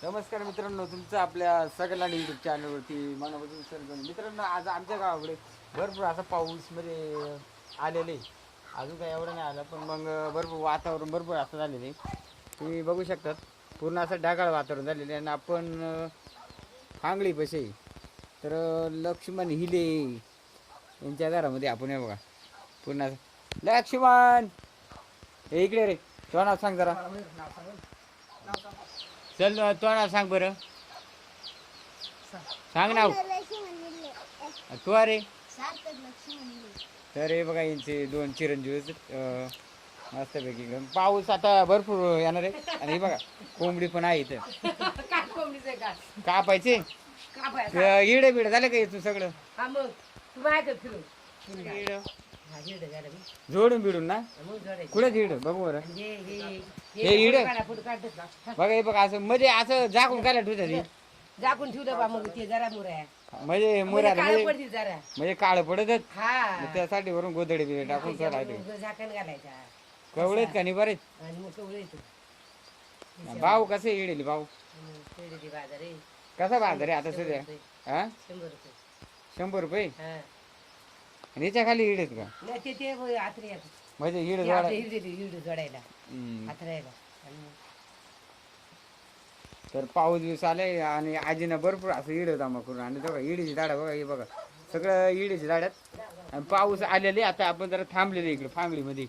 नमस्कार मित्रांनो, तुमचं आपल्या सगळ्यांना यूट्यूब चॅनलवरती मनापासून सर्व मित्रांनो. आज आमच्या गावाकडे भरपूर असा पाऊस मध्ये आलेले. अजून काय एवढं नाही आलं, पण मग भरपूर वातावरण भरपूर असं झालेलं आहे. तुम्ही बघू शकतात, पूर्ण असं ढगाळ वातावरण झालेलं आहे. आणि आपण फांगडी पैसे तर लक्ष्मण हिले यांच्या घरामध्ये आपण हे बघा पूर्ण लक्ष्मण हे इकडे रे. तो नाव सांग जरा. चल तो नाव सांग बरं. सांग नाव तू. अरे तर हे बघा यांचे दोन चिरंजीव मस्तपैकी एकदम. पाऊस आता भरपूर येणार आहे. आणि हे बघा कोंबडी पण आहे इथं. कापायचे इडे बिडे झाले का तू सगळं जोडून बिडून ना. कुठे इड बघू बरं. हे इड बघा. हे बघा असं म्हणजे असं झाकून काय ठेवतात. झाकून ठेवलं बा मग ते जरा मुरा म्हणजे मुरा पडतील जरा म्हणजे काळ पडत हा त्यासाठी वरून गोदडी बिडे टाकून सोडायचे. झाकण घालायचा कवळेत का नाही बरेच. आणि मग कवळ येतो भाऊ कसे इडेल भाऊ बाजार आहे कसा बाजार आहे आता सध्या. हा 100 रुपये 100 रुपये. हा आणि याच्या खाली इडेत का नाही ते आथरे म्हणजे इड जोडायला आथरायला. तर पाऊस दिवस आले आणि आजीनं भरपूर असं इड जमा करून आणि बघा इडीची झाडं बघा. हे बघा सगळं इडीच्या झाड्यात. आणि पाऊस आलेले आता आपण जरा थांबलेले इकडे फांगडीमध्ये.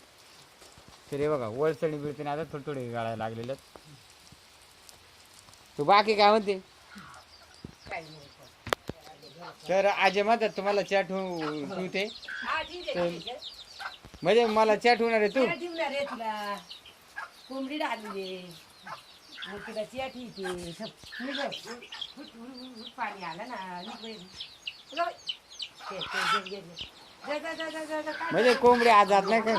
तर हे बघा वळसणी बिळसणी आता थोडे थोडे गाळायला लागलेलं. तू बाकी काय म्हणते. तर आजी म्हणतात तुम्हाला चॅट ठेवते म्हणजे मला चॅट होणार आहे. तू ठेवणार आहे तुला कोंबडी आणली मग तुला चिया ठेवते पाणी आलं ना. म्हणजे कोंबडी आजात नाही का.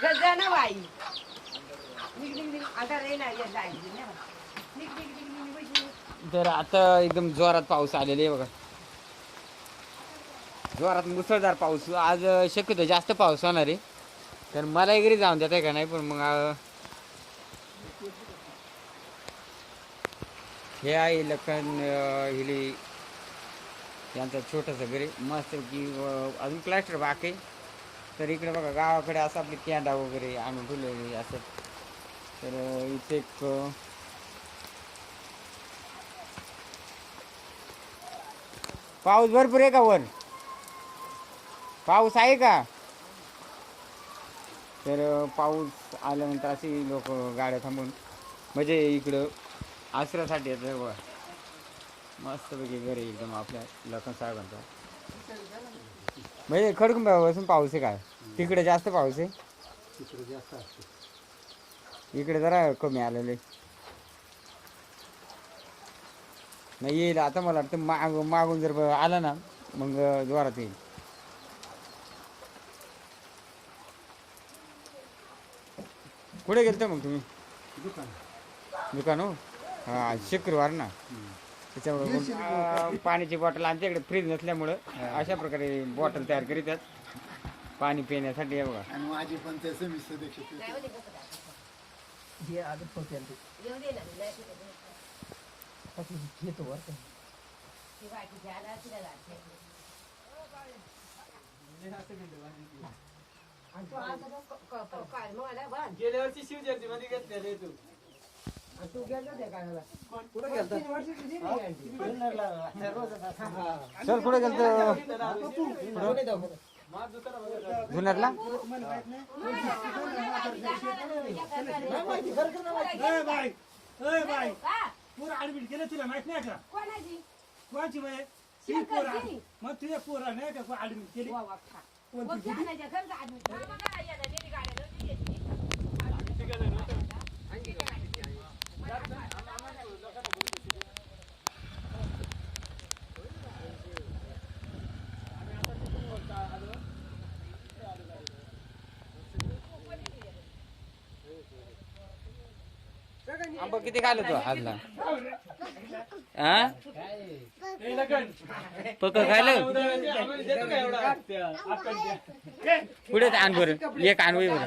गजा ना बाई आता रे ना. तर आता एकदम जोरात पाऊस आलेला आहे बघा. जोरात मुसळधार पाऊस. आज शक्यतो जास्त पाऊस होणार आहे. तर मला घरी जाऊन देत आहे का नाही. पण मग हे आहे लखन हिली यांचं छोटंसं घरी मस्त की अजून प्लॅस्टर बाकी. तर इकडे बघा गावाकडे असं आपली कॅन्डा वगैरे आणून ठेवलेली असं. तर इथे एक पाऊस भरपूर आहे का वर. पाऊस आहे का. तर पाऊस आल्यानंतर अशी लोक गाड्या थांबून म्हणजे इकडं आश्रयासाठी येतं बघा. मस्तपैकी घरी एकदम आपल्या लखन साहेबांचा. म्हणजे खडकून पाऊस आहे काय. तिकडे जास्त पाऊस आहे. इकडे जरा कमी आलेले नाही. येईल आता मला वाटतं मागून जर आला ना मग जोरात येईल. कुठे गेलते मग तुम्ही. दुकान हो. हा शुक्रवार ना. त्याच्यामुळे पाण्याची बॉटल आमच्याकडे फ्रीज नसल्यामुळं अशा प्रकारे बॉटल तयार करीतात पाणी पिण्यासाठी. बघा गेल्या वर्षी शिवजयंती मध्ये घेतलेले तू. तू गेला ते काय कुठे गेलतो. सर कुठे गेलतो. जुन्नरला. ऍडमिट केलं तुला माहित नाही का. कोणाची बाई ती पोरा मग तुझ्या पोरा नाही का ऍडमिट केली. आंबा किती खाल्लं तू आजला. हा पक्क खायलं. पुढे आण बरं. एक आण बरं.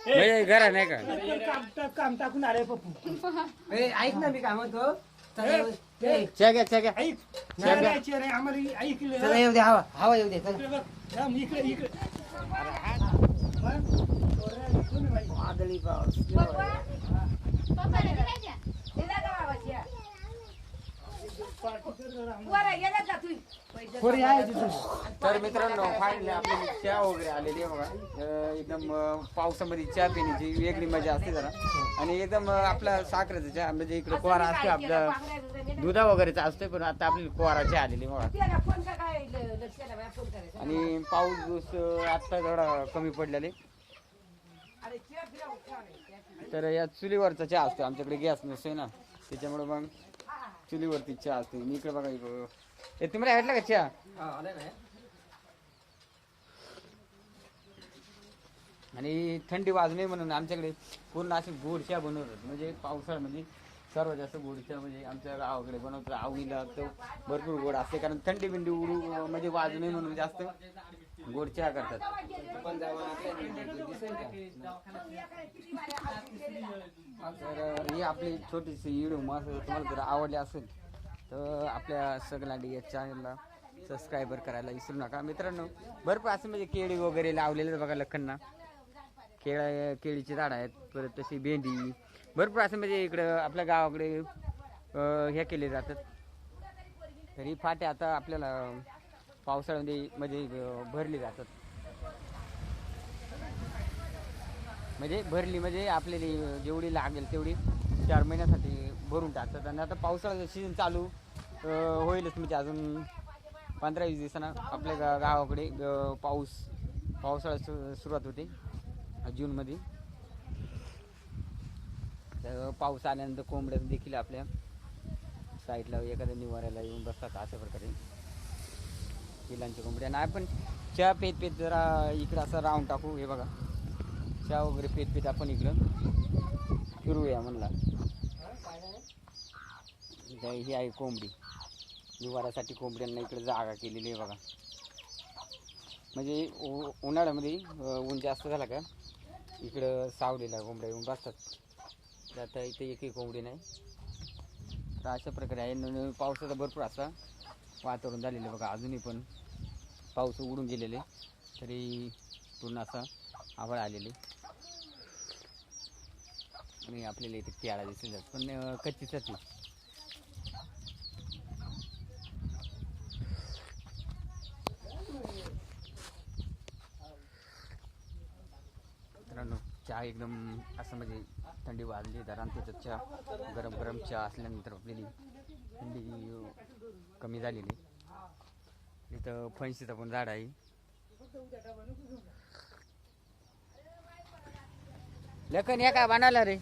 म्हणजे घरा नाही का काम टाकून आले पप्पू ऐक ना मी काय म्हणतो च्या घ्या ऐक नाही आम्हाला ऐकलं चला येऊ दे हवा हवा येऊ दे चला. इकडे बघ थांब, इकडे वादळी पाऊस पोरी आहे तिथं तर मित्रांनो फायनली आपली चहा वगैरे आलेली आहे बघा एकदम पावसामध्ये चहा पिण्याची वेगळी मजा असते जरा आणि एकदम आपला साखरेचा चहा म्हणजे इकडे कोरा असतो आपला दुधा वगैरेचा असतोय पण आता आपली कोरा चहा आलेली बघा आणि पाऊस आता थोडा कमी पडलेले तर या चुलीवरचा चहा असतो आमच्याकडे गॅस नसतोय ना त्याच्यामुळे मग चुलीवरती चहा असते मी इकडे बघा हे तुम्हाला भेटला का चहा आणि थंडी वाजू नये म्हणून आमच्याकडे पूर्ण अशी गोड चहा बनवतात म्हणजे पावसाळ्यामध्ये सर्वात जास्त गोड चहा म्हणजे आमच्या गावाकडे बनवतात आवडीला तो भरपूर गोड असते कारण थंडी बिंडी उडू म्हणजे वाजू नये म्हणून जास्त गोड चहा करतात तर ही आपली छोटीशी व्हिडिओ मस्त तुम्हाला जर आवडली असेल तर आपल्या सगळ्यांनी या चॅनलला सबस्क्राईबर करायला विसरू नका मित्रांनो भरपूर असं म्हणजे केळी वगैरे लावलेले बघा लखनना केळीची झाडं आहेत परत तशी भेंडी भरपूर असं म्हणजे इकडं आपल्या गावाकडे हे केले जातात तरी फाटे आता आपल्याला पावसाळ्यामध्ये म्हणजे भरली जातात म्हणजे भरली म्हणजे आपल्याला जेवढी लागेल तेवढी 4 महिन्यासाठी भरून टाकतात आणि आता पावसाळ्याचं सीझन चालू होईलच म्हणजे अजून 15-20 दिवसांना आपल्या गावाकडे पावसाळ्यात सुरुवात होते जूनमध्ये तर पाऊस आल्यानंतर कोंबड्या देखील आपल्या साईडला एखाद्या निवाऱ्याला येऊन बसतात अशा प्रकारे पिलांच्या कोंबड्या आणि आपण चहा पेत जरा इकडं असं राऊंड टाकू हे बघा चहा वगैरे पेत आपण इकडं फिरूया म्हणला ही आहे कोंबडी निवाऱ्यासाठी कोंबड्यांना इकडे जागा केलेली आहे बघा म्हणजे उन्हाळ्यामध्ये ऊन जास्त झाला का इकडं सावलीला कोंबड्या येऊन बसतात आता इथे एकही कोंबडी नाही तर अशा प्रकारे आहे पावसाचा भरपूर असा वातावरण झालेलं बघा अजूनही पण पाऊस उडून गेलेले तरी पूर्ण असा आभाळ आलेले आणि आपल्याला इथे केळा दिसले पण कच्चीच ती मित्रांनो चहा एकदम असं म्हणजे थंडी वाजली तर आणि त्याच्यात चहा गरम चहा असल्यानंतर आपल्याली थंडी कमी झालेली इथं फणशीचं पण झाड आहे लखन या का बनाला रे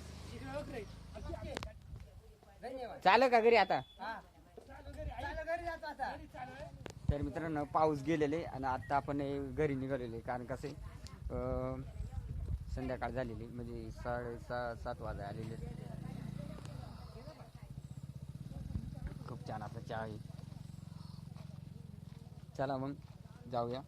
चाल का घरी आता तर मित्रांनो पाऊस गेलेले आणि आता आपण घरी निघालेले कारण कसे संध्याकाळ झालेली म्हणजे 6:30-7 वाजा आलेले खूप छान आपला चहा आहे चला मग जाऊया